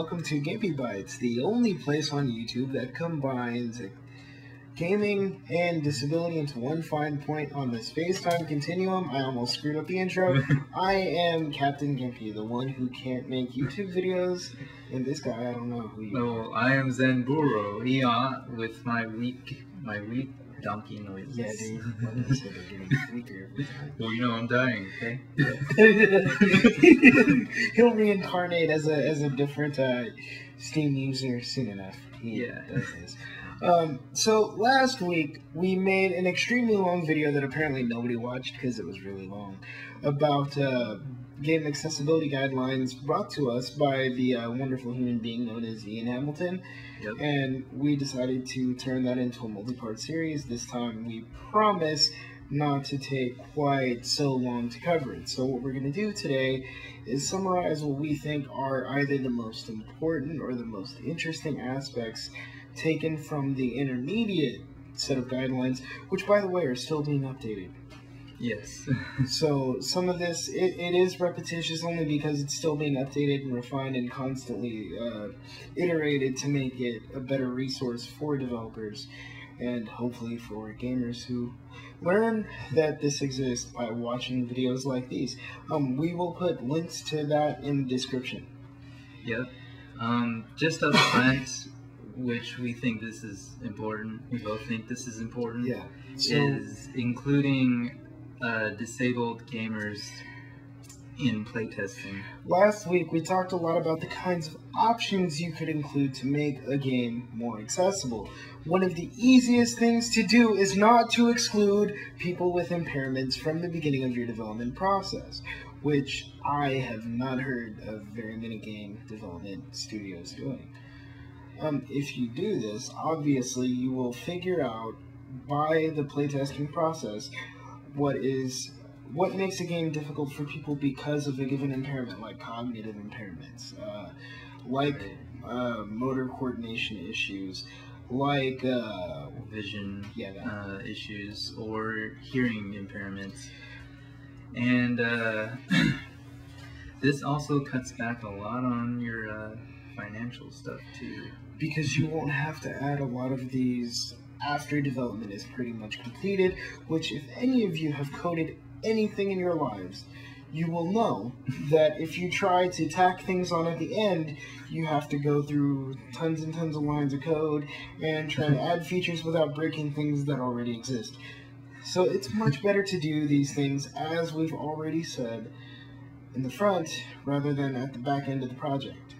welcome to Gimpy Bytes, the only place on YouTube that combines gaming and disability into one fine point on the space-time continuum. I almost screwed up the intro. I am Captain Gimpy, the one who can't make YouTube videos, and this guy, I don't know who you are. Oh, I am Zenburo, with my weak donkey noises. Yeah, dude. Like I said, they're getting weaker every time. Well, you know I'm dying, okay? He'll reincarnate as a different Steam user soon enough. He does this. So last week we made an extremely long video that apparently nobody watched because it was really long about game accessibility guidelines brought to us by the wonderful human being known as Ian Hamilton. Yep. And we decided to turn that into a multi-part series. This time we promise not to take quite so long to cover it. So what we're going to do today is summarize what we think are either the most important or the most interesting aspects taken from the intermediate set of guidelines, which by the way are still being updated. Yes. So some of this, it is repetitious only because it's still being updated and refined and constantly iterated to make it a better resource for developers and hopefully for gamers who learn that this exists by watching videos like these. We will put links to that in the description. Yep. Just up front, which we think this is important, we both think this is important, is including disabled gamers in playtesting. Last week we talked a lot about the kinds of options you could include to make a game more accessible. One of the easiest things to do is not to exclude people with impairments from the beginning of your development process, which I have not heard of very many game development studios doing. If you do this, obviously you will figure out by the playtesting process what makes a game difficult for people because of a given impairment, like cognitive impairments, motor coordination issues, like vision issues, or hearing impairments. And this also cuts back a lot on your financial stuff too, because you won't have to add a lot of these after development is pretty much completed, which if any of you have coded anything in your lives, you will know that if you try to tack things on at the end, you have to go through tons and tons of lines of code and try to add features without breaking things that already exist. So it's much better to do these things, as we've already said, in the front rather than at the back end of the project.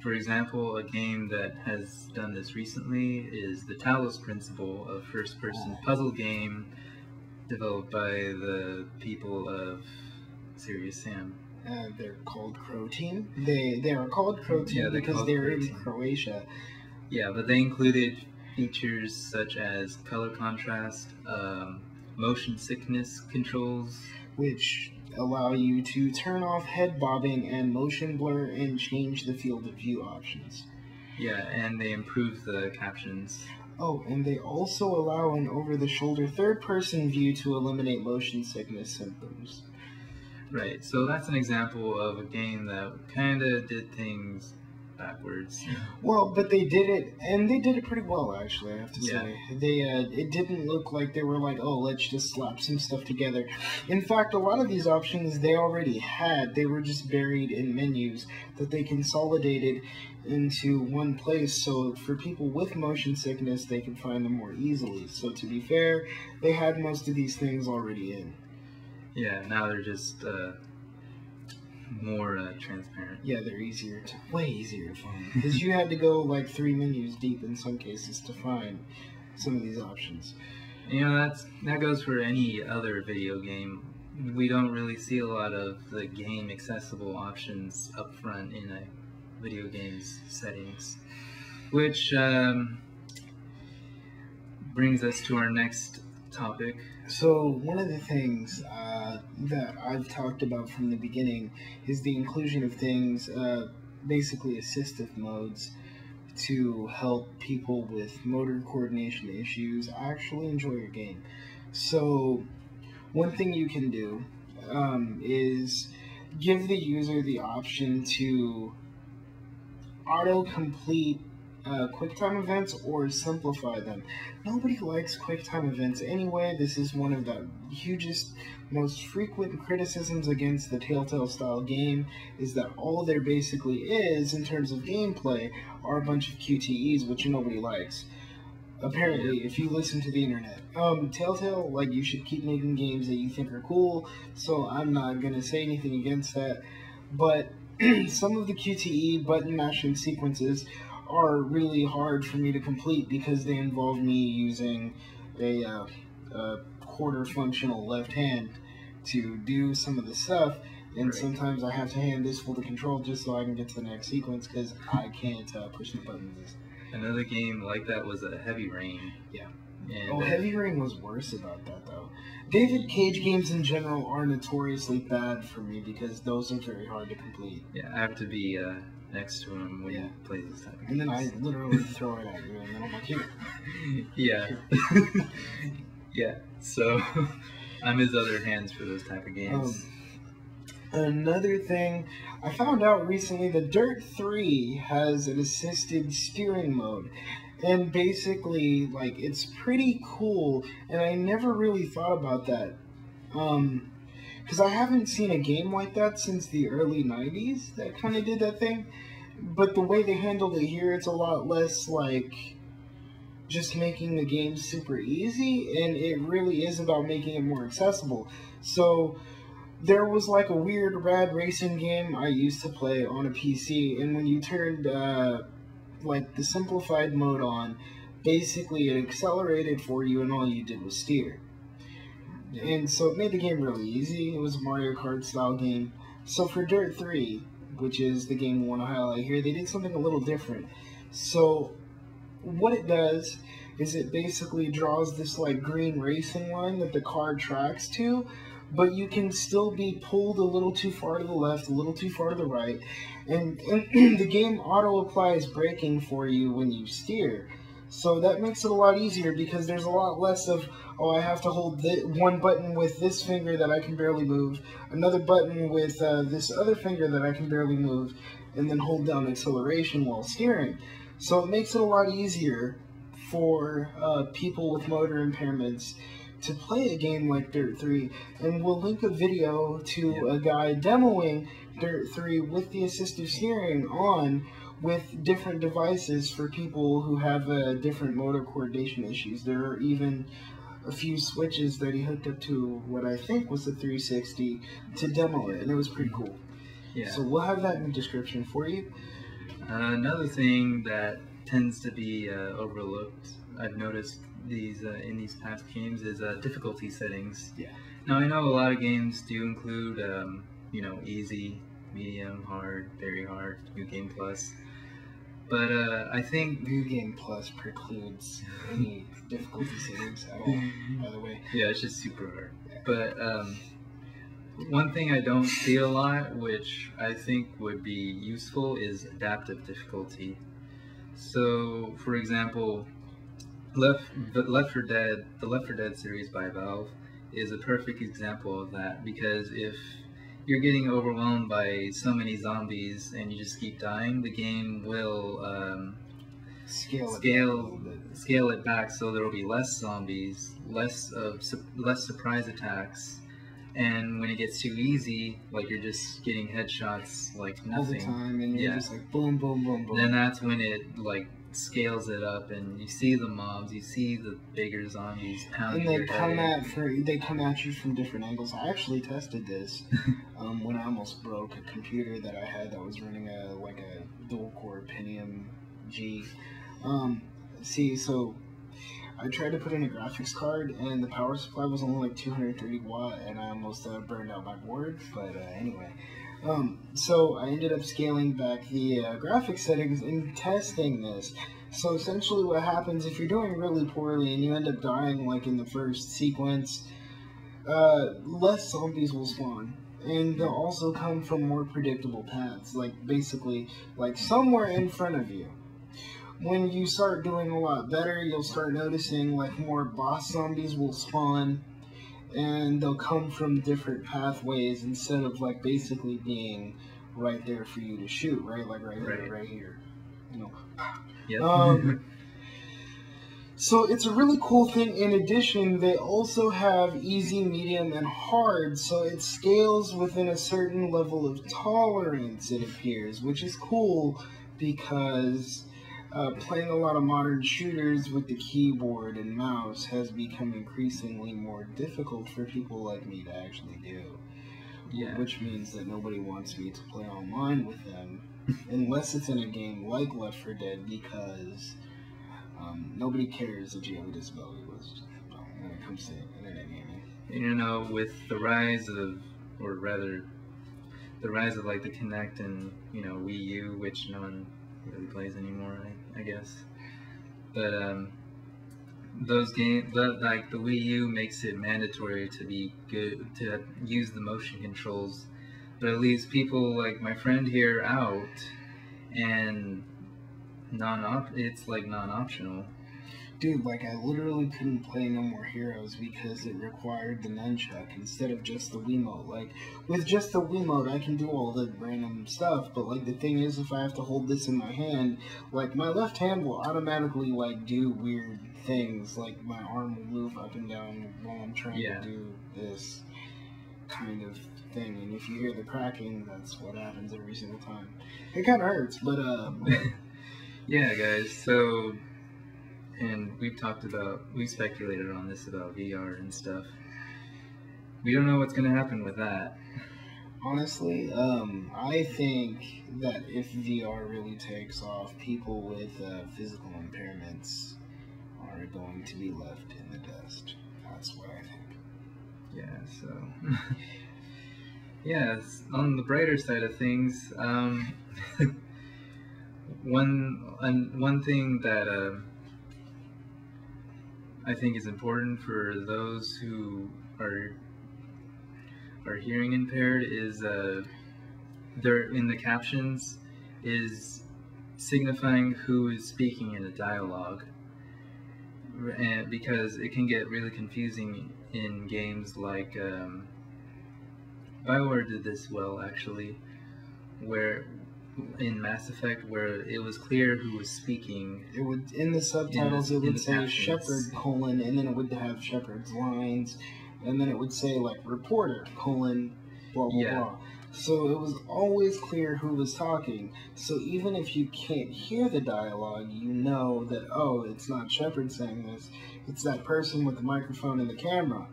For example, a game that has done this recently is the Talos Principle, a first-person puzzle game developed by the people of Serious Sam. They're called Crow Team. They are called Crow Team because they're in Croatia. Yeah, but they included features such as color contrast, motion sickness controls, which allow you to turn off head bobbing and motion blur and change the field of view options. Yeah, and they improve the captions. Oh, and they also allow an over-the-shoulder third-person view to eliminate motion sickness symptoms. Right, so that's an example of a game that kind of did things backwards. Well, but they did it, and they did it pretty well, actually, I have to say. It didn't look like they were like, oh, let's just slap some stuff together. In fact, a lot of these options they already had. They were just buried in menus that they consolidated into one place, so for people with motion sickness, they can find them more easily. So to be fair, they had most of these things already in. Yeah, now they're just more transparent. Yeah, they're way easier to find. Because you had to go like 3 menus deep in some cases to find some of these options. You know, that goes for any other video game. We don't really see a lot of the game accessible options up front in a video game's settings. Which brings us to our next topic. So one of the things that I've talked about from the beginning is the inclusion of things, basically assistive modes, to help people with motor coordination issues actually enjoy your game. So one thing you can do is give the user the option to auto-complete QuickTime events or simplify them. Nobody likes QuickTime events anyway. This is one of the hugest, most frequent criticisms against the Telltale style game, is that all there basically is in terms of gameplay are a bunch of QTEs, which nobody likes. Apparently, if you listen to the internet. Telltale, like, you should keep making games that you think are cool, so I'm not gonna say anything against that. But some of the QTE button mashing sequences are really hard for me to complete because they involve me using a quarter functional left hand to do some of the stuff, and sometimes I have to hand this full to control just so I can get to the next sequence because I can't push the buttons. Another game like that was Heavy Rain. Yeah. And, Heavy Rain was worse about that, though. David Cage games in general are notoriously bad for me because those are very hard to complete. Yeah, I have to be next to him when he plays this type of And then I literally throw it at you, and then I'm like, here. Yeah. Yeah, so I'm his other hands for those type of games. Another thing, I found out recently that Dirt 3 has an assisted steering mode. And basically, like, it's pretty cool, and I never really thought about that. Because I haven't seen a game like that since the early 90s that kind of did that thing. But the way they handled it here, it's a lot less, like, just making the game super easy, and it really is about making it more accessible. So there was like a weird rad racing game I used to play on a PC, and when you turned like the simplified mode on, basically it accelerated for you and all you did was steer. And so it made the game really easy. It was a Mario Kart style game. So for Dirt 3, which is the game we want to highlight here, they did something a little different. So what it does is it basically draws this like green racing line that the car tracks to, but you can still be pulled a little too far to the left, a little too far to the right, and the game auto-applies braking for you when you steer. So that makes it a lot easier because there's a lot less of, oh, I have to hold one button with this finger that I can barely move, another button with this other finger that I can barely move, and then hold down acceleration while steering. So it makes it a lot easier for people with motor impairments to play a game like Dirt 3, and we'll link a video to a guy demoing Dirt 3 with the assistive steering on with different devices for people who have different motor coordination issues. There are even a few switches that he hooked up to what I think was the 360 to demo it, and it was pretty cool. Yeah. So we'll have that in the description for you. Another thing that tends to be overlooked, I've noticed in these past games, is difficulty settings. Yeah. Now I know a lot of games do include easy, medium, hard, very hard, New Game Plus, but I think New Game Plus precludes any difficulty settings at all, by the way. Yeah, it's just super hard. Yeah. But one thing I don't see a lot, which I think would be useful, is adaptive difficulty. So, for example, the Left 4 Dead series by Valve is a perfect example of that, because if you're getting overwhelmed by so many zombies and you just keep dying, the game will scale it back so there will be less zombies, less surprise attacks, and when it gets too easy, like you're just getting headshots like nothing all the time, and you're just like boom, boom, boom, boom. Then that's when it like scales it up, and you see the mobs, you see the bigger zombies pounding. And they come at you from different angles. I actually tested this when I almost broke a computer that I had that was running a dual core Pentium G. So I tried to put in a graphics card, and the power supply was only like 230 watt, and I almost burned out my board. But anyway, so I ended up scaling back the graphics settings and testing this. So essentially what happens if you're doing really poorly and you end up dying like in the first sequence, less zombies will spawn. And they'll also come from more predictable paths, like basically like somewhere in front of you. When you start doing a lot better, you'll start noticing like more boss zombies will spawn, and they'll come from different pathways instead of like basically being right there for you to shoot, right? Like right here. Yep. So it's a really cool thing. In addition, they also have easy, medium, and hard, so it scales within a certain level of tolerance, it appears, which is cool because playing a lot of modern shooters with the keyboard and mouse has become increasingly more difficult for people like me to actually do. Yeah. Which means that nobody wants me to play online with them unless it's in a game like Left 4 Dead, because nobody cares that you have a disability when it comes to internet gaming. You know, with the rise of, or rather, the rise of like the Kinect and Wii U, which no one really plays anymore, I guess. But those games, like the Wii U, makes it mandatory to be good to use the motion controls, but it leaves people like my friend here out, and it's like non-optional. Dude, like I literally couldn't play No More Heroes because it required the nunchuck instead of just the Wiimote. Like, with just the Wiimote, I can do all the random stuff, but like the thing is, if I have to hold this in my hand, like my left hand will automatically like do weird things, like my arm will move up and down while I'm trying to do this kind of thing, and if you hear the cracking, that's what happens every single time. It kind of hurts, but yeah, guys, so, and we've speculated on this about VR and stuff. We don't know what's going to happen with that. Honestly, I think that if VR really takes off, people with physical impairments are going to be left in the dust. That's what I think. Yeah, so... Yes, on the brighter side of things, one thing that I think is important for those who are hearing impaired is there in the captions is signifying who is speaking in a dialogue, and because it can get really confusing in games like BioWare did this well, actually, where in Mass Effect, where it was clear who was speaking. It would, in the subtitles, it would say Shepard, and then it would have Shepard's lines, and then it would say, like, reporter, blah, blah, blah. So it was always clear who was talking. So even if you can't hear the dialogue, you know that, oh, it's not Shepard saying this, it's that person with the microphone and the camera.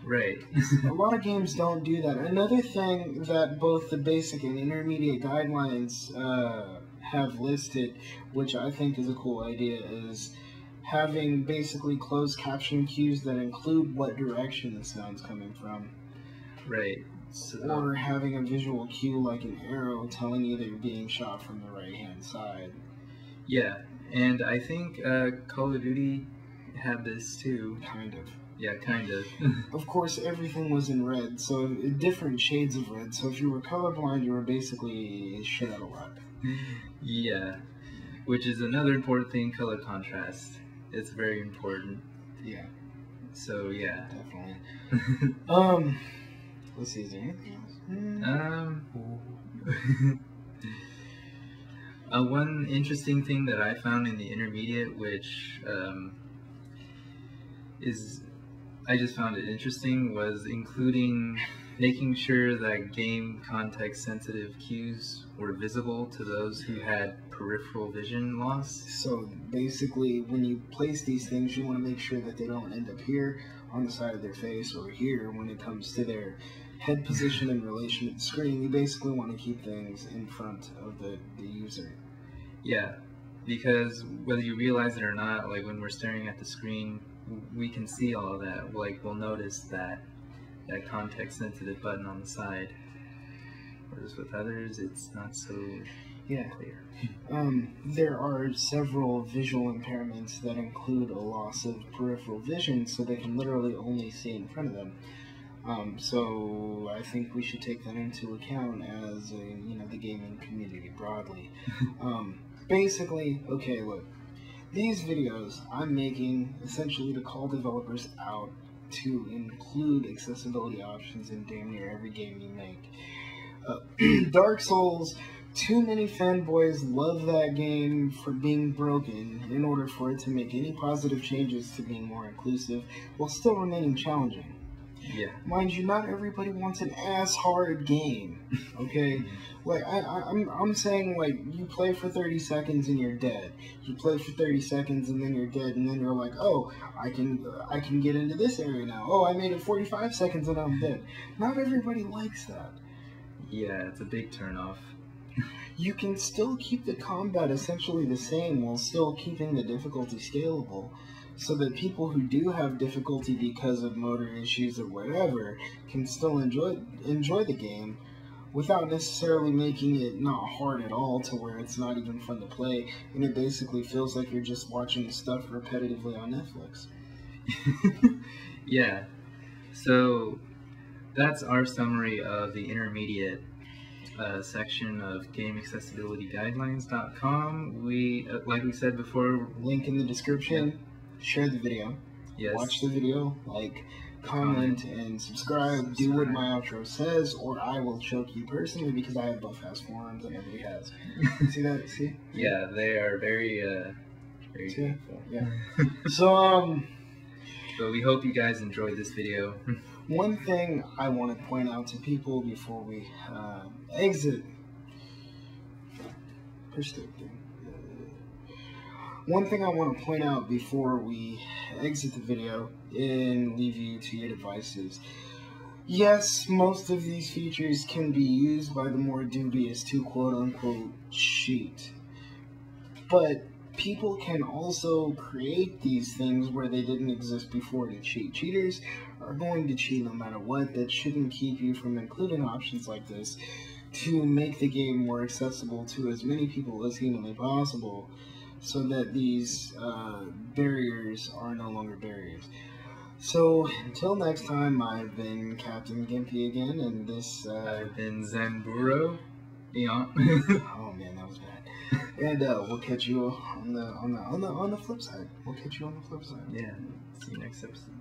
Right. A lot of games don't do that. Another thing that both the basic and intermediate guidelines have listed, which I think is a cool idea, is having basically closed caption cues that include what direction the sound's coming from. Right. So, or having a visual cue like an arrow telling you that you're being shot from the right-hand side. Yeah, and I think Call of Duty had this too. Kind of. Yeah, kind of. Of course, everything was in red, so different shades of red. So if you were colorblind, you were basically shit out of luck. Yeah, which is another important thing, color contrast. It's very important. Yeah. So, yeah. Definitely. Let's see, is there anything else? One interesting thing that I found in the intermediate, which I just found it interesting, was making sure that game context sensitive cues were visible to those who had peripheral vision loss. So basically, when you place these things, you want to make sure that they don't end up here on the side of their face or here when it comes to their head position in relation to the screen. You basically want to keep things in front of the user. Yeah, because whether you realize it or not, like when we're staring at the screen, we can see all of that. Like, we'll notice that context-sensitive button on the side. Whereas with others, it's not so clear. There are several visual impairments that include a loss of peripheral vision, so they can literally only see in front of them. So I think we should take that into account as the gaming community broadly. Basically, okay, look. These videos I'm making essentially to call developers out to include accessibility options in damn near every game you make. Dark Souls Too many fanboys love that game for being broken in order for it to make any positive changes to being more inclusive while still remaining challenging. Yeah. Mind you, not everybody wants an ass-hard game, okay? Like, I'm saying, like, you play for 30 seconds and you're dead. You play for 30 seconds and then you're dead, and then you're like, oh, I can get into this area now. Oh, I made it 45 seconds and I'm dead. Not everybody likes that. Yeah, it's a big turnoff. You can still keep the combat essentially the same while still keeping the difficulty scalable, so that people who do have difficulty because of motor issues or whatever can still enjoy the game without necessarily making it not hard at all to where it's not even fun to play, and it basically feels like you're just watching stuff repetitively on Netflix. Yeah. So that's our summary of the intermediate section of GameAccessibilityGuidelines.com. We, like we said before, link in the description. Yeah. Share the video. Yes. Watch the video. Like, comment, and subscribe. Do what my outro says, or I will choke you personally because I have buff-ass forearms and everybody has. See that? See? Yeah, they are very painful. Yeah. So, But we hope you guys enjoyed this video. One thing I want to point out to people before we exit. Push the thing. One thing I want to point out before we exit the video and leave you to your devices. Yes, most of these features can be used by the more dubious to quote-unquote cheat. But people can also create these things where they didn't exist before to cheat. Cheaters are going to cheat no matter what. That shouldn't keep you from including options like this to make the game more accessible to as many people as humanly possible, so that these barriers are no longer barriers. So, until next time, I've been Captain Gimpy again, and this... I've been Zanburo. Yeah. Oh man, that was bad. And we'll catch you on the flip side. We'll catch you on the flip side. Yeah. See you next episode.